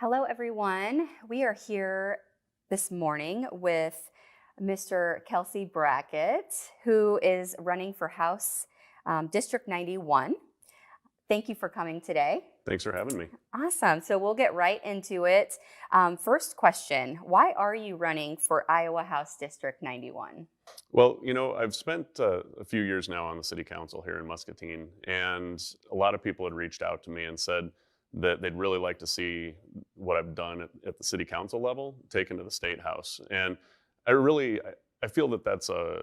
Hello, everyone. We are here this morning with Mr. Kelcey Brackett, who is running for House District 91. Thank you for coming today. Thanks for having me. Awesome. So we'll get right into it. First question, why are you running for Iowa House District 91? Well, I've spent a few years now on the city council here in Muscatine, and a lot of people had reached out to me and said that they'd really like to see what I've done at the city council level taken to the state house. And I feel that that's a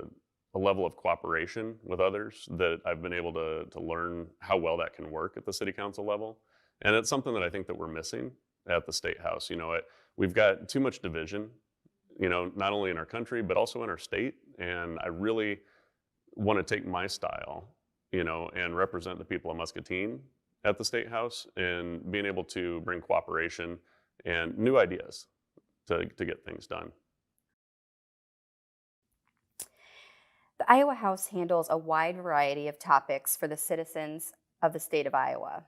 level of cooperation with others that I've been able to learn how well that can work at the city council level. And it's something that I think that we're missing at the state house. We've got too much division, not only in our country, but also in our state. And I really want to take my style, and represent the people of Muscatine at the State House and being able to bring cooperation and new ideas to get things done. The Iowa House handles a wide variety of topics for the citizens of the state of Iowa.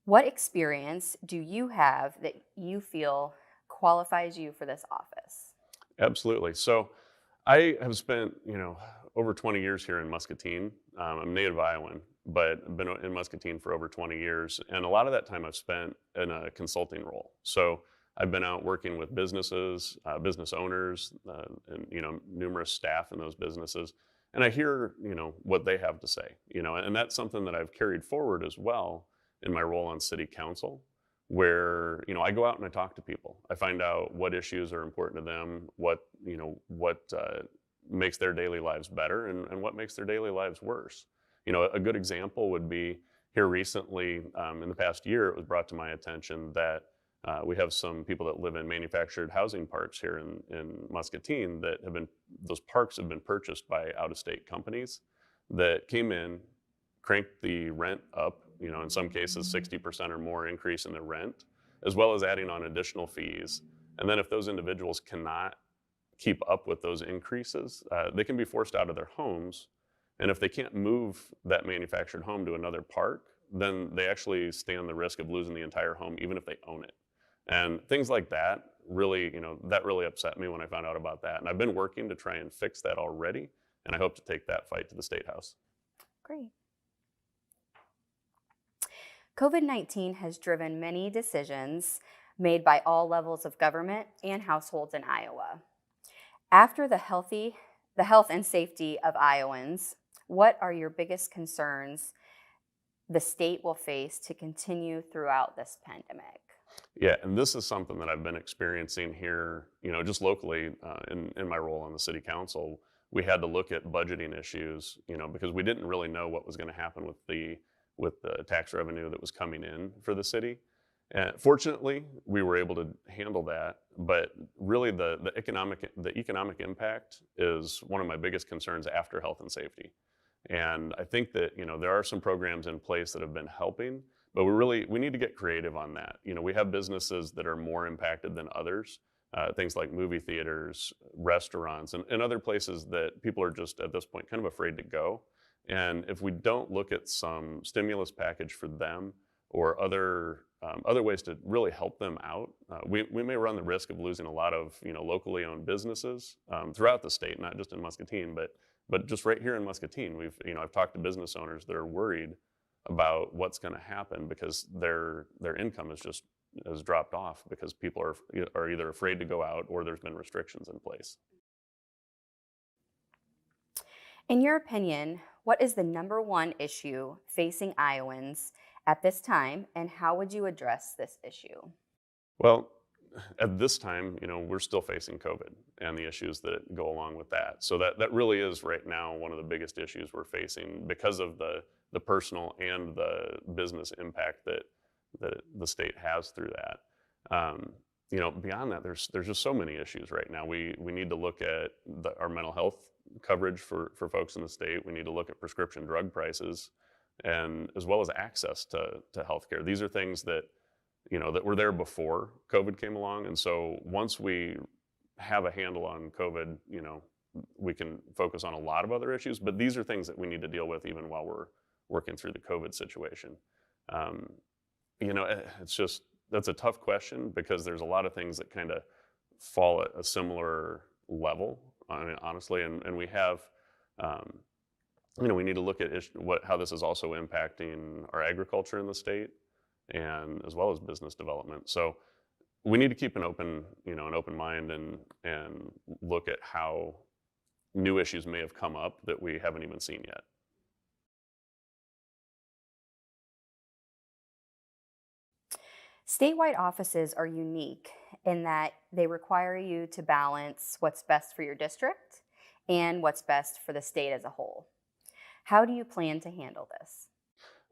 What experience do you have that you feel qualifies you for this office? Absolutely. So I have spent, over 20 years here in Muscatine. I'm a native Iowan, but been in Muscatine for over 20 years. And a lot of that time I've spent in a consulting role. So I've been out working with businesses, business owners, and, numerous staff in those businesses. And I hear, what they have to say, and that's something that I've carried forward as well in my role on city council, where, I go out and I talk to people. I find out what issues are important to them, what makes their daily lives better and what makes their daily lives worse. A good example would be here recently, in the past year, it was brought to my attention that we have some people that live in manufactured housing parks here in Muscatine those parks have been purchased by out-of-state companies that came in, cranked the rent up, in some cases 60% or more increase in the rent, as well as adding on additional fees. And then if those individuals cannot keep up with those increases, they can be forced out of their homes. And if they can't move that manufactured home to another park, then they actually stand the risk of losing the entire home, even if they own it. And things like that really, that really upset me when I found out about that. And I've been working to try and fix that already. And I hope to take that fight to the State House. Great. COVID-19 has driven many decisions made by all levels of government and households in Iowa. After the health and safety of Iowans, what are your biggest concerns the state will face to continue throughout this pandemic? Yeah, and this is something that I've been experiencing here, just locally in my role on the city council. We had to look at budgeting issues, because we didn't really know what was going to happen with the tax revenue that was coming in for the city. And fortunately, we were able to handle that. But really, the economic impact is one of my biggest concerns after health and safety. And I think that there are some programs in place that have been helping, but we need to get creative on that. We have businesses that are more impacted than others, things like movie theaters, restaurants, and other places that people are just at this point kind of afraid to go. And if we don't look at some stimulus package for them or other ways to really help them out, we may run the risk of losing a lot of locally owned businesses throughout the state, not just in Muscatine, but just right here in Muscatine. I've talked to business owners that are worried about what's going to happen because their income has dropped off because people are either afraid to go out or there's been restrictions in place. In your opinion, what is the number one issue facing Iowans at this time, and how would you address this issue? Well, at this time, we're still facing COVID and the issues that go along with that. So that really is right now one of the biggest issues we're facing because of the personal and the business impact that the state has through that. Beyond that, there's just so many issues right now. We need to look at our mental health coverage for folks in the state. We need to look at prescription drug prices, and as well as access to healthcare. These are things that that were there before COVID came along. And so once we have a handle on COVID, we can focus on a lot of other issues, but these are things that we need to deal with even while we're working through the COVID situation. It's just, that's a tough question because there's a lot of things that kind of fall at a similar level, I mean, honestly, and we have, um, we need to look at how this is also impacting our agriculture in the state, and as well as business development. So we need to keep an open mind and look at how new issues may have come up that we haven't even seen yet. Statewide offices are unique in that they require you to balance what's best for your district and what's best for the state as a whole. How do you plan to handle this?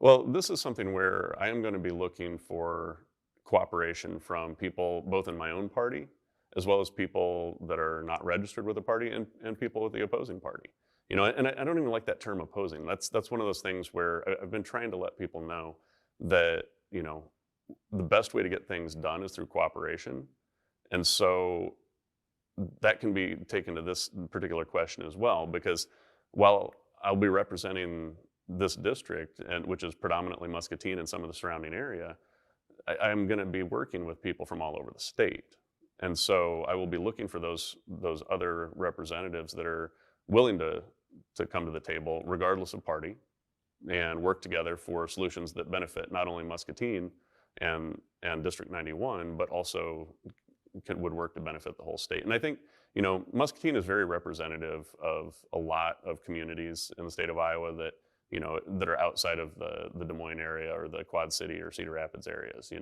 Well, this is something where I am going to be looking for cooperation from people both in my own party, as well as people that are not registered with the party, and people with the opposing party. And I don't even like that term opposing. That's one of those things where I've been trying to let people know that, the best way to get things done is through cooperation. And so that can be taken to this particular question as well, because while I'll be representing this district, and which is predominantly Muscatine and some of the surrounding area, I'm going to be working with people from all over the state. And so I will be looking for those other representatives that are willing to come to the table regardless of party, and work together for solutions that benefit not only Muscatine and District 91, but also would work to benefit the whole state. And I think, Muscatine is very representative of a lot of communities in the state of Iowa that, that are outside of the Des Moines area or the Quad City or Cedar Rapids areas.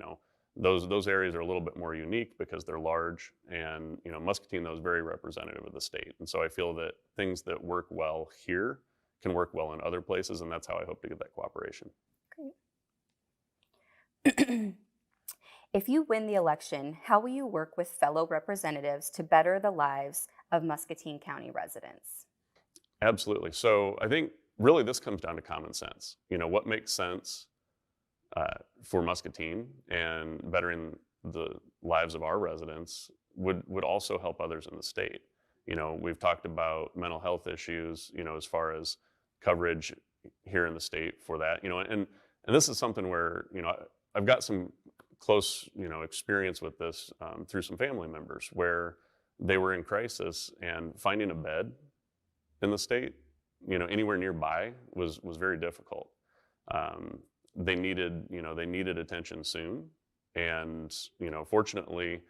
Those areas are a little bit more unique because they're large, and, Muscatine, though, is very representative of the state. And so I feel that things that work well here can work well in other places, and that's how I hope to get that cooperation. Great. If you win the election, how will you work with fellow representatives to better the lives of Muscatine County residents? Absolutely. So I think really this comes down to common sense. What makes sense for Muscatine and bettering the lives of our residents would also help others in the state. We've talked about mental health issues, as far as coverage here in the state for that, and this is something where, I've got some close, experience with this through some family members where they were in crisis, and finding a bed in the state, anywhere nearby was very difficult. They needed attention soon, and fortunately,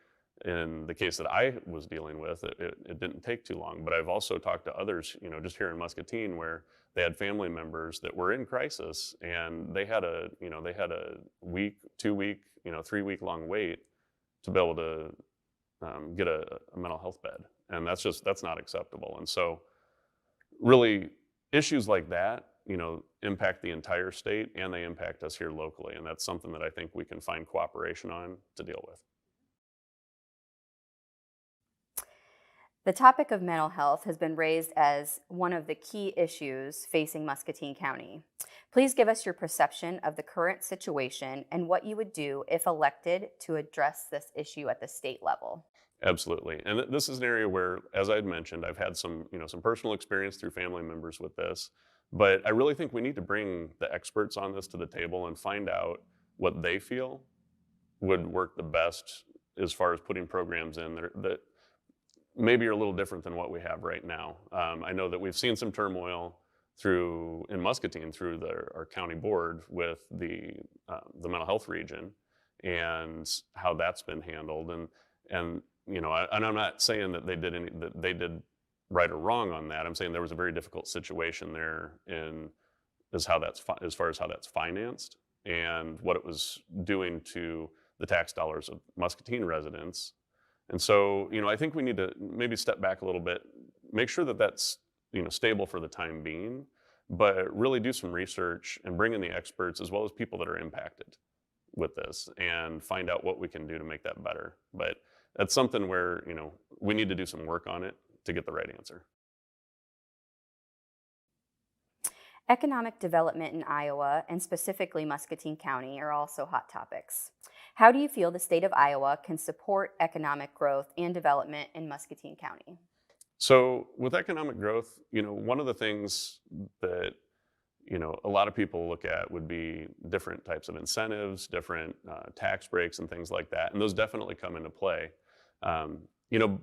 in the case that I was dealing with, it didn't take too long. But I've also talked to others, just here in Muscatine, where they had family members that were in crisis, and they had a week, 2 week, 3 week long wait to be able to get a mental health bed, and that's not acceptable. And so, really, issues like that, impact the entire state, and they impact us here locally, and that's something that I think we can find cooperation on to deal with. The topic of mental health has been raised as one of the key issues facing Muscatine County. Please give us your perception of the current situation and what you would do if elected to address this issue at the state level. Absolutely. And this is an area where, as I'd mentioned, I've had some personal experience through family members with this, but I really think we need to bring the experts on this to the table and find out what they feel would work the best as far as putting programs in there that maybe are a little different than what we have right now. I know that we've seen some turmoil in Muscatine through our county board with the mental health region and how that's been handled. And I'm not saying that they did right or wrong on that. I'm saying there was a very difficult situation there as far as how that's financed and what it was doing to the tax dollars of Muscatine residents. And so, I think we need to maybe step back a little bit, make sure that that's, stable for the time being, but really do some research and bring in the experts as well as people that are impacted with this and find out what we can do to make that better. But that's something where, we need to do some work on it to get the right answer. Economic development in Iowa, and specifically Muscatine County, are also hot topics. How do you feel the state of Iowa can support economic growth and development in Muscatine County? So with economic growth, one of the things that, a lot of people look at would be different types of incentives, different tax breaks and things like that. And those definitely come into play. Um, you know,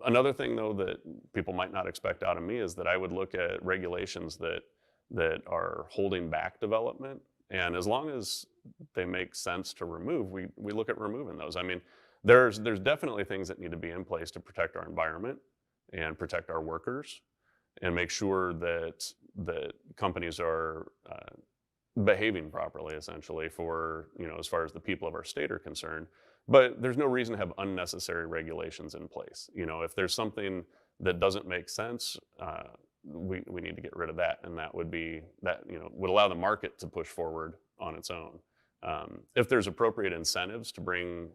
Another thing though that people might not expect out of me is that I would look at regulations that are holding back development. And as long as they make sense to remove, we look at removing those. I mean, there's definitely things that need to be in place to protect our environment and protect our workers and make sure that companies are behaving properly, essentially, for as far as the people of our state are concerned. But there's no reason to have unnecessary regulations in place. If there's something that doesn't make sense, we need to get rid of that, and that would allow the market to push forward on its own. If there's appropriate incentives to bring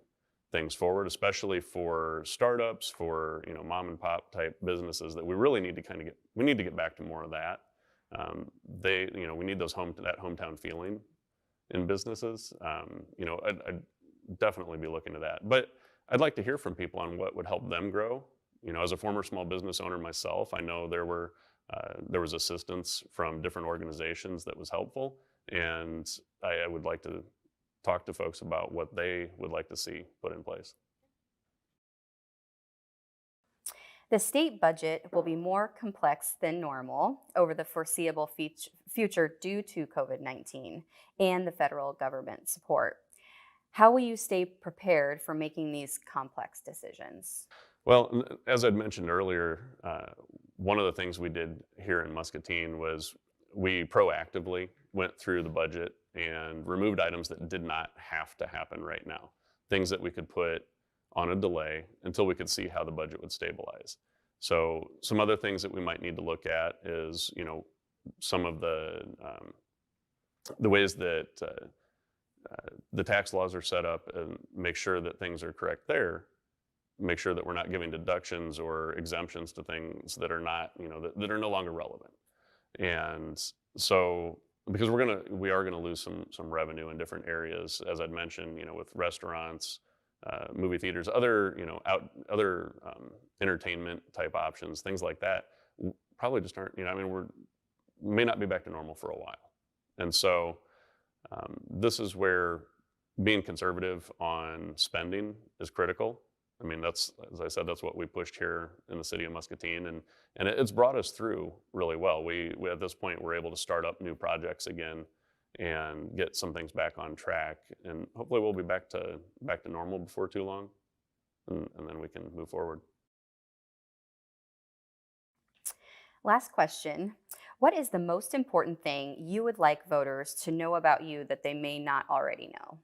things forward, especially for startups, for mom and pop type businesses, that we really need to get back to more of that. We need that hometown feeling in businesses. I'd definitely be looking to that. But I'd like to hear from people on what would help them grow. As a former small business owner myself, I know there was assistance from different organizations that was helpful, and I would like to talk to folks about what they would like to see put in place. The state budget will be more complex than normal over the foreseeable future due to COVID-19 and the federal government support. How will you stay prepared for making these complex decisions? Well, as I'd mentioned earlier, one of the things we did here in Muscatine was we proactively went through the budget and removed items that did not have to happen right now, things that we could put on a delay until we could see how the budget would stabilize. So some other things that we might need to look at is, some of the ways that the tax laws are set up, and make sure that things are correct there. Make sure that we're not giving deductions or exemptions to things that are not, that are no longer relevant. And so, because we are gonna lose some revenue in different areas, as I'd mentioned, with restaurants, movie theaters, other other entertainment type options, things like that, probably just aren't. We may not be back to normal for a while, and so this is where being conservative on spending is critical. That's, as I said, that's what we pushed here in the city of Muscatine, and it's brought us through really well. We at this point we're able to start up new projects again and get some things back on track, and hopefully we'll be back to normal before too long, and then we can move forward. Last question. What is the most important thing you would like voters to know about you that they may not already know?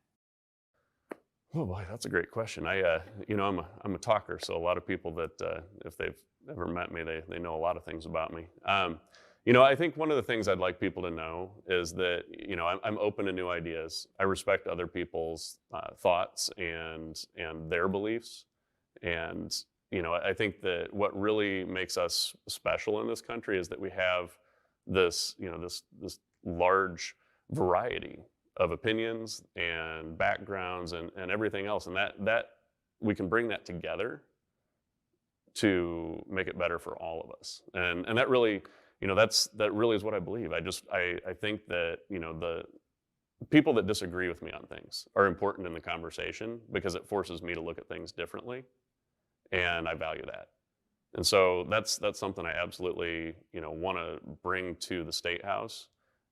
Oh boy, that's a great question. I'm a talker, so a lot of people that if they've ever met me, they know a lot of things about me. I think one of the things I'd like people to know is that I'm open to new ideas. I respect other people's thoughts and their beliefs, and I think that what really makes us special in this country is that we have this large variety of opinions and backgrounds and everything else, and that we can bring that together to make it better for all of us, and that really that really is what I believe. I think that the people that disagree with me on things are important in the conversation, because it forces me to look at things differently, and I value that. And so that's something I absolutely want to bring to the State House.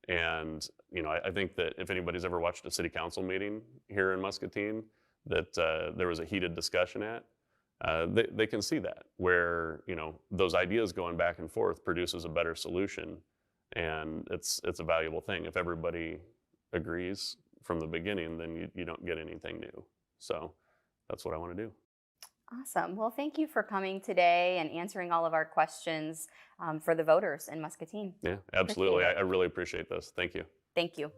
And I think that if anybody's ever watched a city council meeting here in Muscatine that there was a heated discussion at, they can see that, where those ideas going back and forth produces a better solution, and it's a valuable thing. If everybody agrees from the beginning, then you don't get anything new. So that's what I want to do. Awesome. Well, thank you for coming today and answering all of our questions for the voters in Muscatine. Yeah, absolutely. Appreciate it. I really appreciate this. Thank you. Thank you.